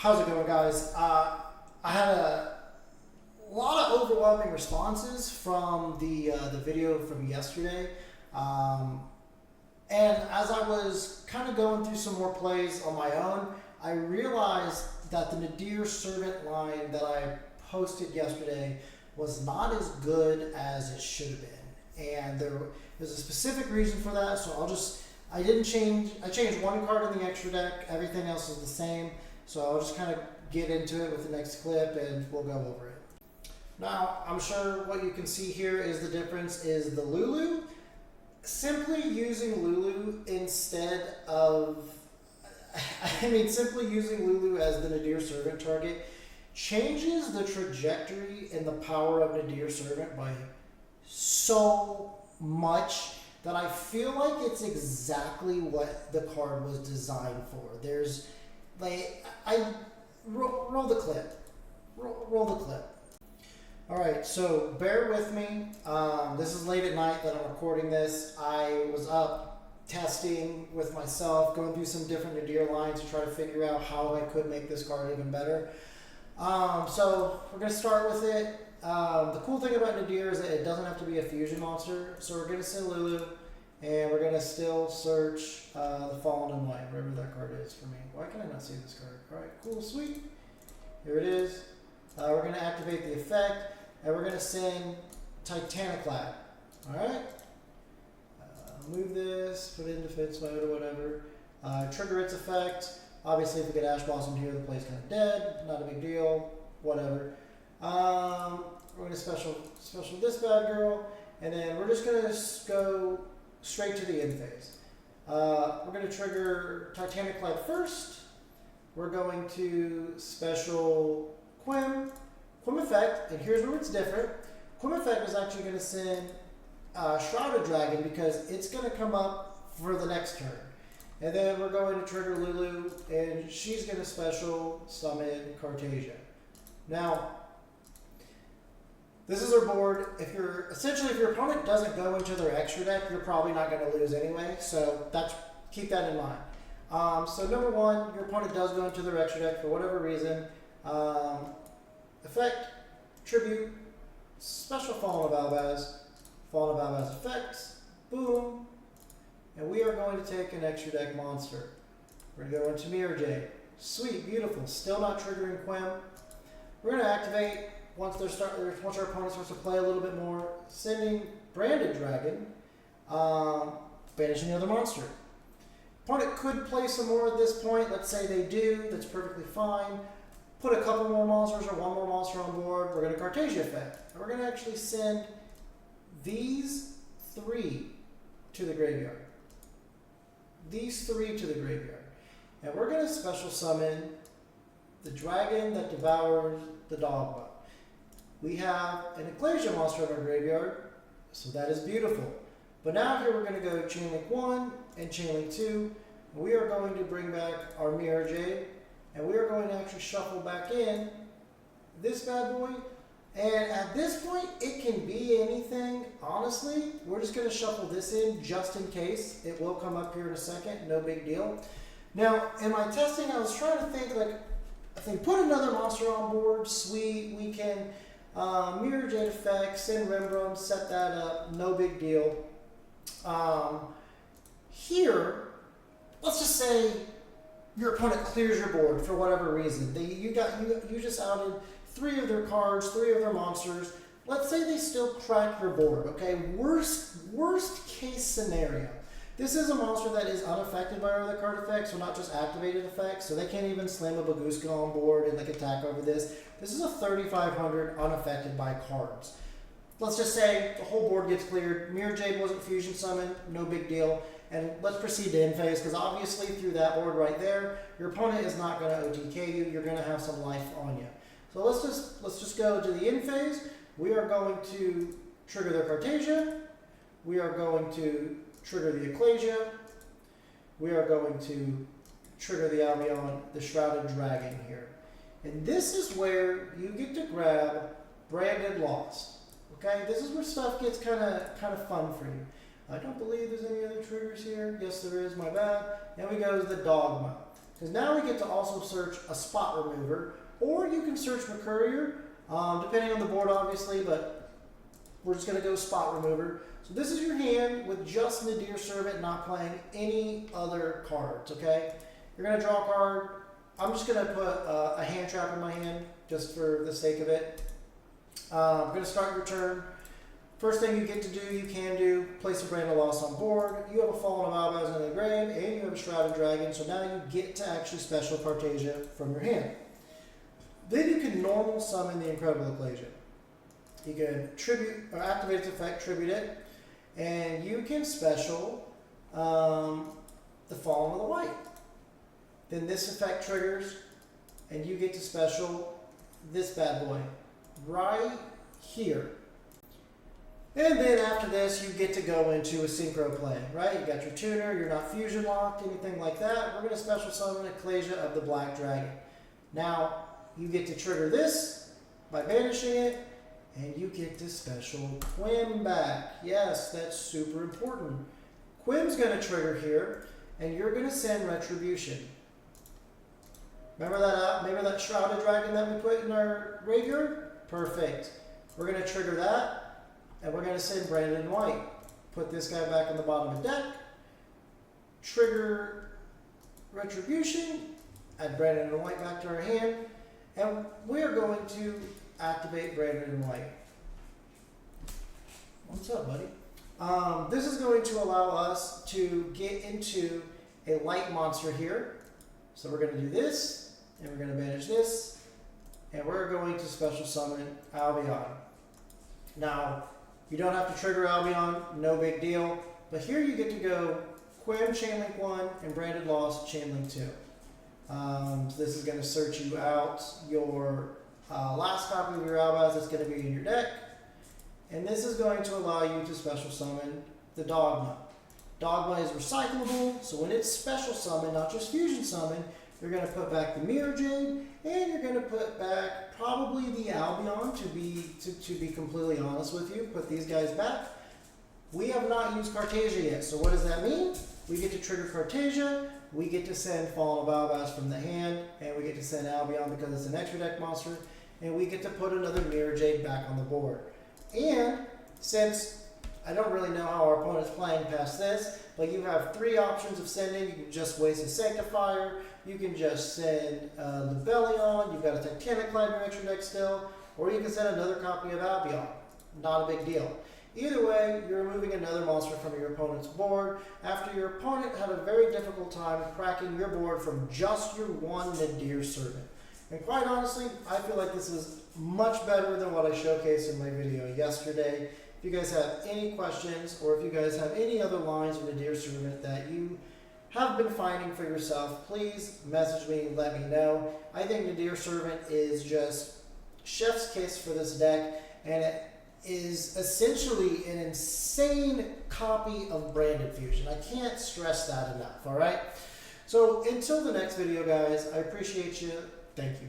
How's it going, guys? I had a lot of overwhelming responses from the video from yesterday. And as I was kind of going through some more plays on my own, I realized that the Nadir servant line that I posted yesterday was not as good as it should have been. And there's a specific reason for that, so I changed one card in the extra deck, everything else is the same. So I'll just kind of get into it with the next clip and we'll go over it. Now, I'm sure what you can see here is the difference is the Lulu. Simply using Lulu instead of, simply using Lulu as the Nadir servant target changes the trajectory and the power of Nadir servant by so much that I feel like it's exactly what the card was designed for. There's roll the clip. Roll the clip. All right, so bear with me. This is late at night that I'm recording this. I was up testing with myself, going through some different Nadir lines to try to figure out how I could make this card even better. So we're going to start with it. The cool thing about Nadir is that it doesn't have to be a fusion monster. So we're going to send Lulu, and we're going to still search the Fallen in Light, wherever that card is for me. Why can I not see this card? All right, cool, sweet. Here it is. We're going to activate the effect, and we're going to send Titaniclad. All right? Move this, put it in defense mode or whatever. Trigger its effect. Obviously, if we get Ash Blossom here, the play's kind of dead. Not a big deal. Whatever. We're going to special this bad girl, and then we're just going to go straight to the end phase. We're going to trigger Titaniclad first. We're going to special Quim effect, and here's where it's different. Quim effect is actually going to send Shrouded Dragon because it's going to come up for the next turn. And then we're going to trigger Lulu, and she's going to special summon Cartasia. Now, this is our board. If your opponent doesn't go into their extra deck, you're probably not going to lose anyway. So keep that in mind. So number one, your opponent does go into their extra deck for whatever reason. Effect, tribute, special Fallen of Albaz effects, boom, and we are going to take an extra deck monster. We're going to go into Mirror Jade. Sweet, beautiful, still not triggering Quim. We're going to activate once our opponent starts to play a little bit more, sending Branded Dragon, banishing the other monster. Opponent could play some more at this point. Let's say they do, that's perfectly fine. Put a couple more monsters or one more monster on board. We're going to Cartasia effect. And we're going to actually send these three to the graveyard. And we're going to special summon the dragon that devours the dogma. We have an Ecclesia monster in our graveyard, so that is beautiful. But now here we're going to go Chain Link 1 and Chain Link 2. We are going to bring back our Mirror Jade, and we are going to actually shuffle back in this bad boy. And at this point, it can be anything. Honestly, we're just going to shuffle this in just in case. It will come up here in a second, no big deal. Now, in my testing, I was trying to think, if they put another monster on board, sweet, we can Mirror Jade effect, send Rembrandt, set that up, no big deal. Here, let's just say your opponent clears your board for whatever reason. You just outed 3 of their cards, 3 of their monsters. Let's say they still crack your board, okay? Worst case scenario. This is a monster that is unaffected by our other card effects, so not just activated effects, so they can't even slam a Baguska on board and attack over this. This is a 3,500 unaffected by cards. Let's just say the whole board gets cleared. Mirror Jade wasn't fusion summoned, no big deal. And let's proceed to end phase, because obviously through that board right there, your opponent is not going to OTK you. You're going to have some life on you. So let's just go to the end phase. We are going to trigger the Cartasia. We are going to trigger the Ecclesia. We are going to trigger the Albion, the Shrouded Dragon here. And this is where you get to grab Branded Lost. Okay, this is where stuff gets kind of fun for you. I don't believe there's any other triggers here. Yes, there is. My bad. And we go to the Dogma. because now we get to also search a spot remover, or you can search Mercurier, depending on the board obviously, but we're just going to go spot remover. So this is your hand with just Nadir Servant, not playing any other cards, okay? You're going to draw a card. I'm just going to put a hand trap in my hand, just for the sake of it. I'm going to start your turn. First thing you get to do, you can do, place a Brand of Loss on board. You have a Fallen of Albaz in the grave, and you have a Shrouded Dragon, so now you get to actually special Cartasia from your hand. Then you can normal summon the Incredible Equation. You can tribute, or activate its effect, tribute it, and you can special the Fallen of the White. Then this effect triggers, and you get to special this bad boy right here. And then after this, you get to go into a synchro play, right? You got your tuner, you're not fusion locked, anything like that. We're going to special summon Ecclesia of the Black Dragon. Now, you get to trigger this by banishing it, and you get to special Quim back. Yes, that's super important. Quim's going to trigger here, and you're going to send Retribution. Remember that Shrouded Dragon that we put in our graveyard? Perfect. We're going to trigger that. And we're going to send Brandon White. Put this guy back on the bottom of the deck. Trigger Retribution. Add Brandon White back to our hand. And we're going to activate Brandon White. What's up, buddy? This is going to allow us to get into a light monster here. So we're going to do this. And we're going to banish this. And we're going to special summon Albion. Now, you don't have to trigger Albion, no big deal. But here you get to go Quim, Chainlink 1, and Branded Lost, Chainlink 2. This is going to search you out your last copy of your Albaz that's going to be in your deck. And this is going to allow you to special summon the Dogma. Dogma is recyclable, so when it's special summon, not just fusion summon, you're going to put back the Mirror Jade, and you're going to put back probably the Albion, to be completely honest with you. Put these guys back. We have not used Cartasia yet, so what does that mean? We get to trigger Cartasia, we get to send Fallen of Albaz from the hand, and we get to send Albion because it's an extra deck monster, and we get to put another Mirror Jade back on the board. And since I don't really know how our opponent's playing past this, but you have 3 options of sending. You can just waste a Sanctifier, you can just send Lebellion, you've got a Titanic Cloud in your extra deck still, or you can send another copy of Albion. Not a big deal. Either way, you're removing another monster from your opponent's board after your opponent had a very difficult time cracking your board from just your one Nadir Servant. And quite honestly, I feel like this is much better than what I showcased in my video yesterday. If you guys have any questions, or if you guys have any other lines of Nadir Servant that you have been finding for yourself, please message me and let me know. I think Nadir Servant is just chef's kiss for this deck, and it is essentially an insane copy of Branded Fusion. I can't stress that enough, alright? So until the next video, guys, I appreciate you. Thank you.